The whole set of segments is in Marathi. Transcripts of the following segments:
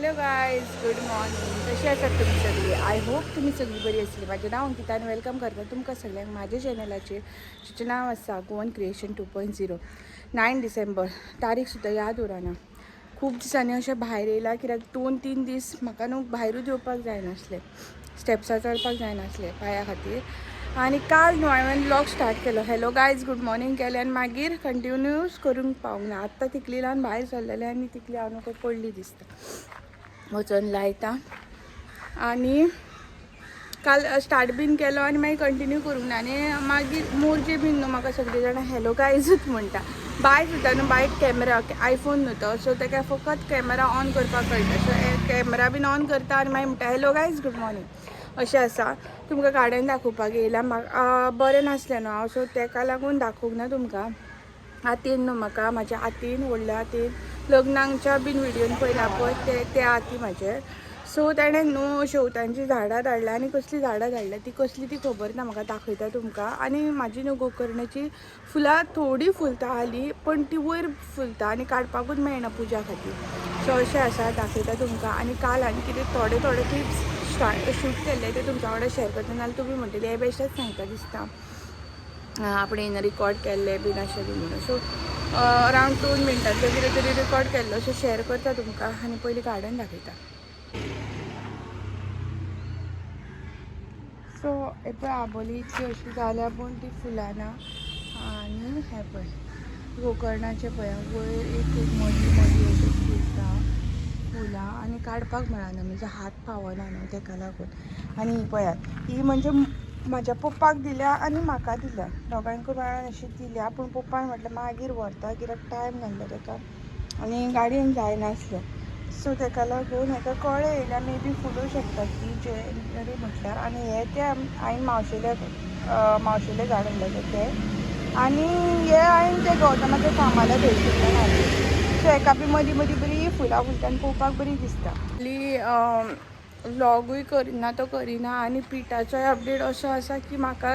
Hello guys, good morning. कशी आसात तुम्ही सगळी? आय होप तुम्ही सगळी बरी आसली. माझें नाव अंकिता आणि वेलकम करता तुमकां सगळ्यांक माझ्या चॅनलाचेर, जिचें नाव आसा गोवन क्रिएशन 2.0. 9 डिसेंबर तारीख सुद्दां याद उरना. खूब दिसांनी अशें भायर येयला, कित्याक 2-3 दीस म्हाका न्हू भायरूच येवपाक जायनासलें, स्टेप्सां चडपाक जायनासलें पांया खातीर. आनी काल न्हू हांवें व्लॉग स्टार्ट केलो, हॅलो गायज गुड मॉर्निंग केलें आनी मागीर कंटिन्यूस करूंक पावूंक ना. आत्तां तिकली लावन भायर सरलेलें आनी तिकली हांव नको पडली दिसता, वचून लायता. आनी काल स्टार्ट बीन केलो आनी मागीर कंटिन्यू करूंक ना. आनी मागीर मोरचे बीन न्हू म्हाका सगळीं जाणां हॅलो गायजूच म्हणटा. बाय सुद्दां न्हू, बायक कॅमेरा आयफोन न्हू तो, सो ताका फकत कॅमेरा ऑन करपाक कळटा. सो कॅमेरा बीन ऑन करता आनी मागीर म्हणटा हॅलो गायज गुड मॉर्निंग अशें आसा. तुमकां गार्डन दाखोवपाक येयला. म्हाका बरें नासलें न्हू हांव, सो ताका लागून दाखोवंक ना तुमकां. आतीन न्हू म्हाका, म्हाज्या आतीन, व्हडल्या आतीन, लग्नाच्या बीन व्हिडियोन पळयला पळय ते आती म्हाजे. सो ताणें न्हू शेवतांची झाडां धाडला आनी कसलीं झाडां धाडल्या ती कसली ती खबर ना म्हाका, दाखयता तुमकां. आनी म्हाजी न्हू गोकर्णाची फुलां थोडीं फुलता हालीं, पण ती वयर फुलता आनी काडपाकूच मेळना पुजा खातीर. सो अशें आसा, दाखयता तुमकां. आनी काल आनी कितें थोडे क्लिप्स शूट केल्ले ते तुमच्या वांगडा शेअर करता. नाल्यार तुमी म्हणटली हे बेश्टेच सांगता दिसता, आपण रिकॉर्ड केल्ले बीन अशें बीन म्हणून. सो अरावंड 2 मिनटांचो कितें तरी रिकॉर्ड केल्लो, सो शेअर करता तुमकां. आनी पयलीं गार्डन दाखयता. सो हे पळय आबोली इतली अशी जाल्या पूण ती फुलाना. आनी हे पळय गोकर्णाचे पळय वयर एक मदीं मदीं अशें फुलता फुलां आनी काडपाक मेळना, म्हणजे हात पावना न्हू ताका लागून. आनी ही पळयात, ही म्हणजे म्हाज्या पप्पाक दिल्या आनी म्हाका दिल्या, दोगांयकूय मेळोन अशी दिल्या. पूण पप्पान म्हटलें मागीर व्हरता कित्याक टायम नासलो ताका आनी गाडयेन जायनासलें. सो ताका लागून हाका कळ्ळें येयल्या मे बी फुलूं शकता ती ज्वेलरी म्हटल्यार. आनी हे ते हांवें मावशेले झाड हाडलेले ते. आनी हे हांवें ते गौतमाच्या फार्माल्या थंयसरल्यान हाडलें. सो हाका बी मदीं मदीं बरीं फुलां फुलता आनी पळोवपाक बरीं दिसता. व्लॉगूय करिना तो करिना. आनी पिठाचोय अपडेट असो आसा की म्हाका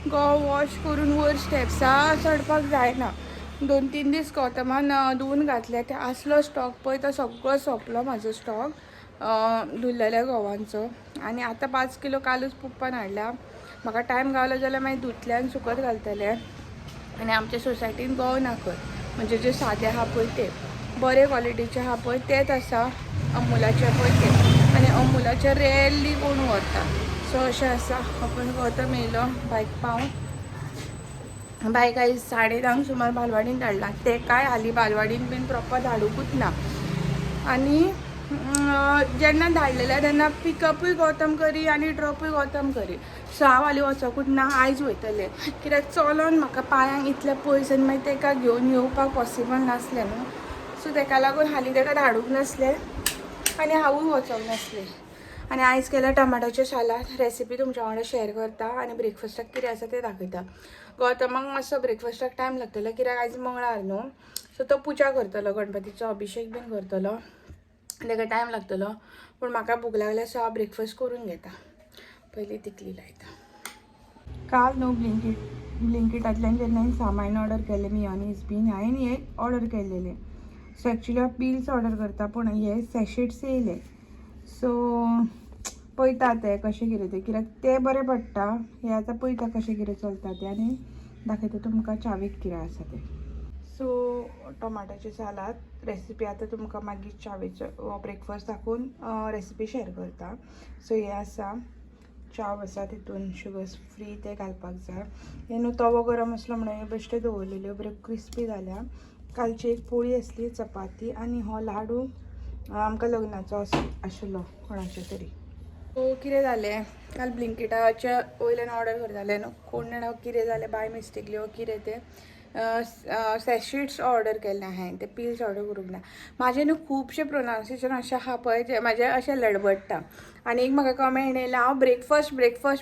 गो वॉश करून वयर स्टेप्सां चडपाक जायना. 2-3 दीस गौतमान धुवन घातले, ते आसलो स्टॉक पळय तो सगळो सोंपलो म्हाजो स्टॉक धुल्लेल्या गंवांचो. आनी आतां 5 किलो कालूच पप्पान हाडला. म्हाका टायम गावलो जाल्यार मागीर धुतले आनी सुकत घालतले. आनी आमच्या सोसायटीन गंव ना खंय, म्हणजे जे सादे आहा पळय ते बरे क्वॉलिटीचे आहा पळय तेच आसा अमुलाचे पळय ते. आनी अमुलाचे रेअरली कोण व्हरता. सो अशें आसा. आपण गौतम येयलो बायक पावून. बायक आयज 9:30 सुमार बालवाडीन धाडला. ते काय हालीं बालवाडीन बीन प्रॉपर धाडूंकूच ना. आनी जेन्ना धाडलेले तेन्ना पिकअपूय गौतम करी आनी ड्रॉपूय गौतम करी. सो हांव हालीं वचोकूच ना, आयज वयतलें, कित्याक चलोन म्हाका पांयांक इतलें पयस आनी मागीर ताका घेवन येवपाक पॉसिबल नासलें न्हू. सो ताका लागून हालीं ताका धाडूंक नासलें आनी हांवूय वचोंक नासलें. आनी आयज केल्या टमाटाचें सालाद. रेसिपी तुमच्या वांगडा शेअर करता आनी ब्रेकफास्टाक कितें आसा तें दाखयता. गौतमाक मातसो ब्रेकफास्टाक टायम लागतलो, कित्याक आयज मंगळार न्हू. सो तो पुजा करतलो, गणपतीचो अभिशेक बीन करतलो, ताका टायम लागतलो. पूण म्हाका भूक लागल्या सो हांव ब्रेकफास्ट करून घेता. पयलीं तिकली लायता. काल न्हू ब्लिंकिटांतल्यान जेन्ना हांवें सामान ऑर्डर केलें, मियोनीज बीन हांवें हे ऑर्डर केल्लेले. सो एक्चुली हांव पील्स ऑर्डर करता, पूण हे सॅशेट्स येयले. सो पळयता ते कशें कितें तें, कित्याक ते बरें पडटा. हे आतां पळयता कशें कितें चलता तें आनी दाखयता तुमकां चावेक कितें आसा तें. सो टमाटाचें सालाद रेसिपी आतां तुमकां मागीर चावेचो ब्रेकफास्ट दाखोवन रेसिपी शेअर करता. सो हे आसा चाव आसा, तितून शुगर्स फ्री ते घालपाक जाय. हे न्हू तवो गरम आसलो म्हणून हे बेश्टे दवरलेल्यो, बऱ्यो क्रिस्पी जाल्या. कालची एक पोळी आसली, चपाती आनी हो लाडू आमकां लग्नाचो आशिल्लो कोणाचो तरी. सो कितें जालें, काल ब्लिंकिटाच्या वयल्यान ऑर्डर करतालें न्हू, कोण जाणा कितें जालें बाय मिस्टेकली वो कितें तें सॅशेट्स ऑर्डर केल्ले हांवें, ते पिल्स ऑर्डर करूंक ना. म्हाजें न्हू खुबशे प्रोनावन्सिएशन अशें आहा पळय जे म्हाजें अशें लडबडटा. आनी एक म्हाका कमेंट येयला, हांव ब्रेकफास्ट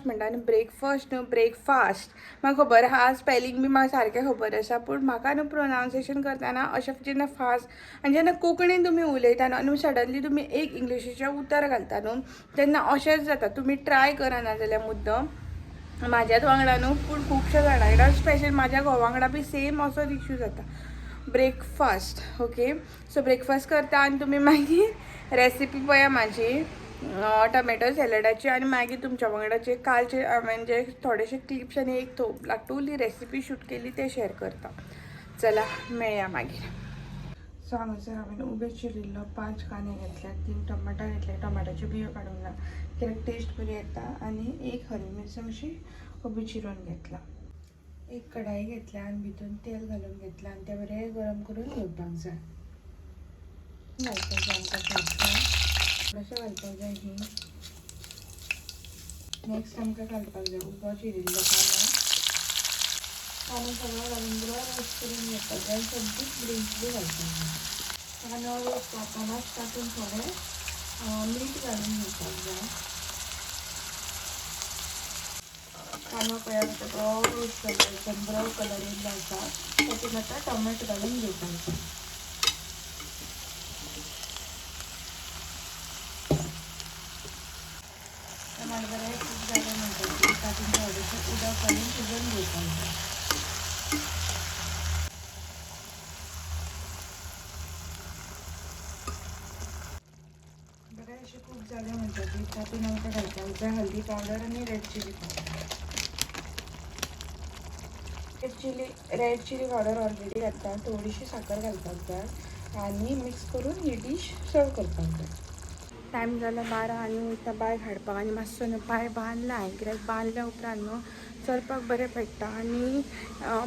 म्हणटा आनी ब्रेकफास्ट न्हू ब्रेकफास्ट. म्हाका खबर आहा स्पेलिंग बी म्हाका सारकें खबर आसा, पूण म्हाका न्हू प्रोनावन्सिएशन करतना अशें जेन्ना फास्ट आनी जेन्ना कोंकणीन तुमी उलयता न्हू आनी सडनली तुमी एक इंग्लिशीचें उतर घालता न्हू, तेन्ना अशेंच जाता. तुमी ट्राय करना जाल्यार मुद्दम. म्हाज्याच वांगडा न्हू, पूण खुबश्या जाणां वांगडा, स्पेशल म्हाज्या घोवा वांगडा बी सेम असोच इश्यू जाता. ब्रेकफास्ट. ओके, सो ब्रेकफास्ट करता आणि तुम्ही मागीर रेसिपी पळया माझी टमॅटो सॅलडाची आणि मागीर तुमच्या वांगडाचे कालचे म्हणजे थोडेशे क्लिप्स आणि एक लाटूली रेसिपी शूट केली ते शेअर करता. चला मेळया मागीर. सो हांगासर हांवें उबे चिरिल्लो 5 कांदे घेतल्या, 3 टमाटा घेतले, टमाटाचे बियो काडून ना कित्याक टेस्ट बरी येता, आणि 1 हरी मिरसांग अशी उबी चिरून घेतला. एक कढाई घेतल्या आणि भितून तेल घालून घेतला आणि ते बरें गरम करून घेवपाक जाय. घालपाक जाय आमकां थोडेशें घालपाक जाय ही. नेक्स्ट आमकां घालपाक जाय उबो चिरिल्लो कांदो सगळो घालून बरो रोस्ट करून घेवपाक जाय. सब्जीक ब्रिंजली घालपाक जाय. कांदो रोस्ट जातानाच तातूंत थोडें मीठ घालून घेवपाक जाय. कांदो पळय बरो रोस्ट जालो, बरो कलर येयल्लो आसा. तातूंत आतां टोमॅटो घालून घेवपाक जाय. टमाट बरें खूब जालें म्हणटकीर तातूंत थोडेशें उदक घालून शिजोवन घेवपाक जाय. बरें अशें खूब जालें म्हणटकीर तातूंत आमकां घालपाक जाय हळदी पावडर आणि red chilli powder. Red chilli powder already घातला. थोडीशी साखर घालपाक जाय आणि मिक्स करून ही डिश सर्व करपाक जाय. टायम जाला 12 आणि वयता बायक हाडपाक आणि मातसो न्हू पांय बांदला हांवें, कित्याक बांदल्या उपरांत न्हू चलपाक बरें पडटा. आणि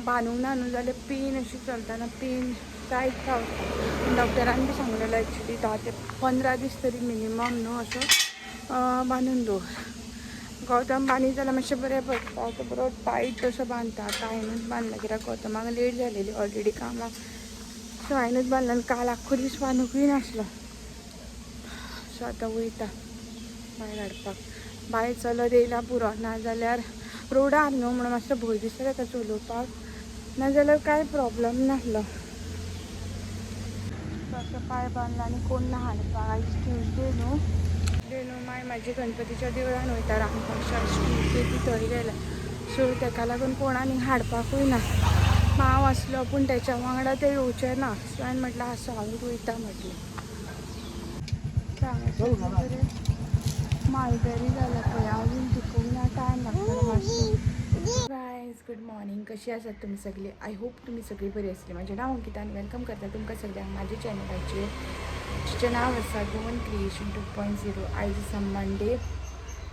बांदूंक ना न्हू जाल्यार पेन अशी चलतना पेन टायट रावता. डॉक्टरान बी सांगलेलो एक्चुली 10 ते 15 दीस तरी मिनिमम न्हू असो बांदून दवर. गौतम बांदी जाल्यार मातशें बरें पडटा. तो बरो टायट असो बांदता. हांवेंनूच बांदला कित्याक गौतमाक लेट जालेली ऑलरेडी कामाक, सो हांवेंनूच बांदला आनी काल आख्खो दीस बांदूंकूय नासलो. सो आतां वयता बायर हाडपाक. बायर चलत येयला पुरो, नाजाल्यार रोडार न्हू म्हणून मातसो भंय दिसता ताका चलोवपाक, नाजाल्यार कांय प्रॉब्लम नासलो. सो आतां पांय बांदला आनी कोण ना हाडपाक. आयज ट्यूजडे न्हू माय म्हाजी गणपतीच्या देवळान वयता रांदपाक. ट्यूजडे ती थंय गेल्या, सो ताका लागून कोण आनी हाडपाकूय ना. मांव आसलो पूण तेच्या वांगडा ते येवचे ना, सो हांवें म्हटलें आसूं हांवूय वयता म्हटलें. मालबेरी जाल्या पळय, अजून पिकूंक टायम लागतलो मातसो. गायज गुड मॉर्निंग, कशी आसात तुमी सगळी? आय होप तुमी सगळी बरी आसली. म्हजें नांव अंकिता आनी वेलकम करता तुमकां सगळ्यांक म्हाज्या चॅनलाचेर, जिचें नांव आसा गोवन क्रिएशन 2.0. आयज आसा मंडे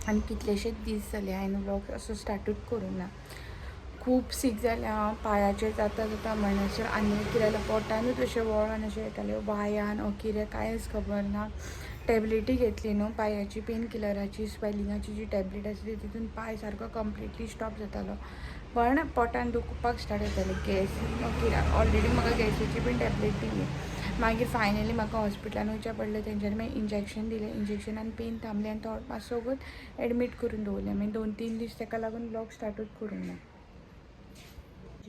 आनी कितलेशेच दीस जाले हांवें व्लॉग असो स्टार्टूच करूंक ना. खूब सीक जाल्या हांव पांयाचेर जाता जाता म्हणसर, आनी कितें जाल्यार पोटानूच अशें वळोन अशें येतालें वायान ओ कितें कांयच खबर ना. टॅबलेटी घेतली न्हू पांयाची, पेन किलराची, स्वेलिंगाची जी टॅबलेट आसली तितून पांय सारको कंप्लिटली स्टॉप जातालो, पण पोटान दुखपाक स्टार्ट जातालें. गॅस कित्याक ऑलरेडी म्हाका गॅसीची बीन टॅबलेट दिली. मागीर फायनली म्हाका हॉस्पिटलान वयचें पडलें. तेंच्यांनी मागीर इंजेक्शन दिलें. इंजेक्शनान पेन थांबलें आनी तो मातसो वगत एडमीट करून दवरलें. मागीर 2-3 दीस ताका लागून व्लॉग स्टार्टूच करूंक ना.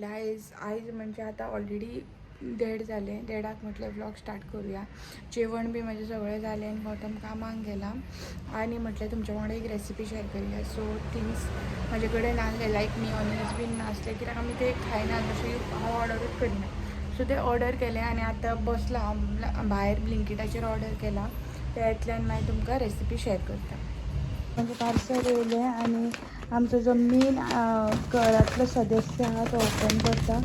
आयज म्हणजे आतां ऑलरेडी 1:30 जालें. 1:30 म्हटल्यार व्लॉग स्टार्ट करूया. जेवण बी म्हजें सगळें जालें आनी गौतम कामाक गेला. आनी म्हटल्यार तुमच्या वांगडा एक रेसिपी शेअर करूया. सो थिंग्स म्हाजे कडेन नासले, लायक मियोनीज बीन नासले, कित्याक आमी ते खायना, तशें हांव ऑर्डरूच करिना. सो ते ऑर्डर केलें आनी आतां बसला हांव भायर ब्लिंकिटाचेर ऑर्डर केला. त्यातल्यान मागीर तुमकां रेसिपी शेअर करता. म्हणजे पार्सल येयलें आनी आमचो जो मेन घरांतलो सदस्य आहा तो ओपन करता.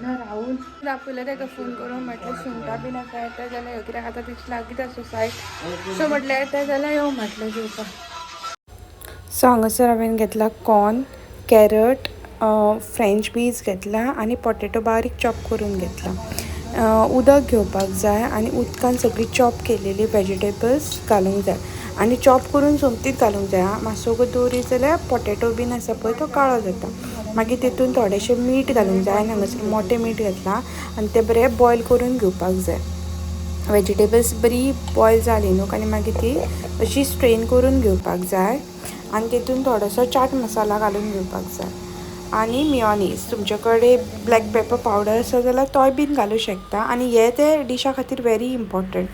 राहुल दाखवलं ताका फोन करून म्हटलं सुंगटां बीन आसा येता जाल्यार यो, कित्याक आतां तिची लागींच आसा सायट. सो म्हटलें येता जाल्यार यो म्हटलें जेवपाक. सो हांगासर हांवें घेतला कॉर्न, कॅरट, फ्रेंच बीन्स घेतला आनी पोटेटो बारीक चॉप करून घेतला. उदक घेवपाक जाय आनी उदकान सगळी चॉप केलेली वेजिटेबल्स घालूंक जाय आनी चॉप करून सोमतीच घालूंक जाय. मातसो वगत दवरीत जाल्यार पोटेटो बीन आसा पळय तो काळो जाता. मागीर तितून थोडेशें मीठ घालूंक जाय आनी हांगासर मोटें मीठ घातलां आनी तें बरें बॉयल करून घेवपाक जाय. वेजिटेबल्स बरी बॉयल जाली न्हू आनी मागीर ती अशी स्ट्रेन करून घेवपाक जाय आनी तितून थोडोसो चाट मसाला घालून घेवपाक जाय. आनी मियोनीज तुमचे ब्लॅक पेपर पावडर आसा जाल्यार तोय बीन घालूं शकता. आनी हे ते डिशा खातीर व्हेरी इम्पॉर्टंट.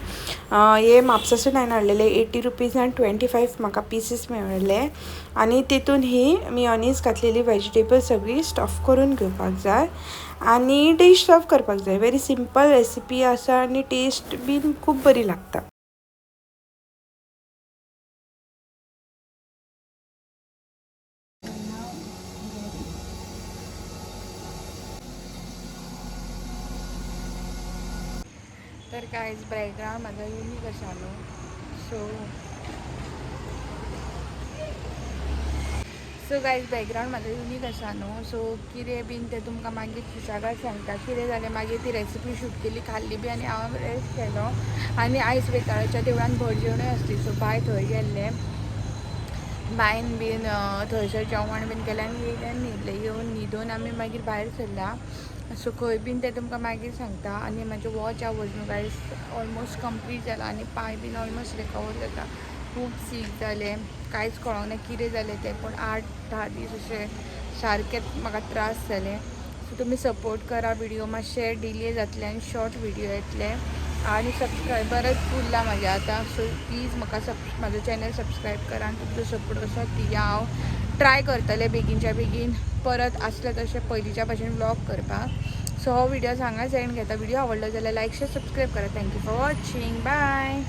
हे म्हापसासून हांवें हाडलेले 80 रुपीजान 25 म्हाका पीसीस मेळ्ळे. आनी तितून ही मियोनीज घातलेली वेजिटेबल सगळी स्टफ करून घेवपाक जाय आनी डिश सर्व करपाक जाय. व्हेरी सिंपल रेसिपी आसा आनी टेस्ट बीन खूब बरी लागता. तर कांयच बॅकग्रावंड म्हाजो युनीक आसा न्हू, सो गायज बॅकग्रावंड म्हाजो युनीक आसा न्हू. सो कितें बीन तें तुमकां मागीर सुशेगाद सांगता. कितें जालें मागीर ती रेसिपी शूट केली, खाल्ली बी आनी हांव रेस्ट केलो. आनी आयज बेताळाच्या देवळान भटजेवणूय आसली. सो बाय थंय गेल्ले, बायन बीन थंयसर जेवण बीन केलें आनी येयले आनी न्हिदले. येवन न्हिदून आमी मागीर भायर सरल्या. सो खंय बीन तें तुमकां मागीर सांगता. आनी म्हाजें वॉच आवज न्हू गायज ऑलमोस्ट कंप्लीट जाला आनी पांय बीन ऑलमोस्ट रिकवर जाता. खूब सीक जालें, कांयच कळोंक ना कितें जालें तें. पूण 8-10 दीस अशे सारकेंच म्हाका त्रास जाले. सो तुमी सपोर्ट करा. व्हिडिओ मातशे डिले जातले आनी शॉर्ट व्हिडिओ येतले. आनी सबस्क्रायबरच उरला म्हाजे आतां. सो प्लीज म्हाका म्हाजो चॅनल सबस्क्रायब करा आनी तुमचो सपोर्ट असो दिया. हांव ट्राय करतलें बेगीनच्या बेगीन परत आसलें तशें पयलींच्या भशेन व्लॉग करपाक. सो हो व्हिडिओ हांगाच एंड घेता. व्हिडिओ आवडलो जाल्यार लायक शेअर सबस्क्रायब करा. Thank you for watching. बाय.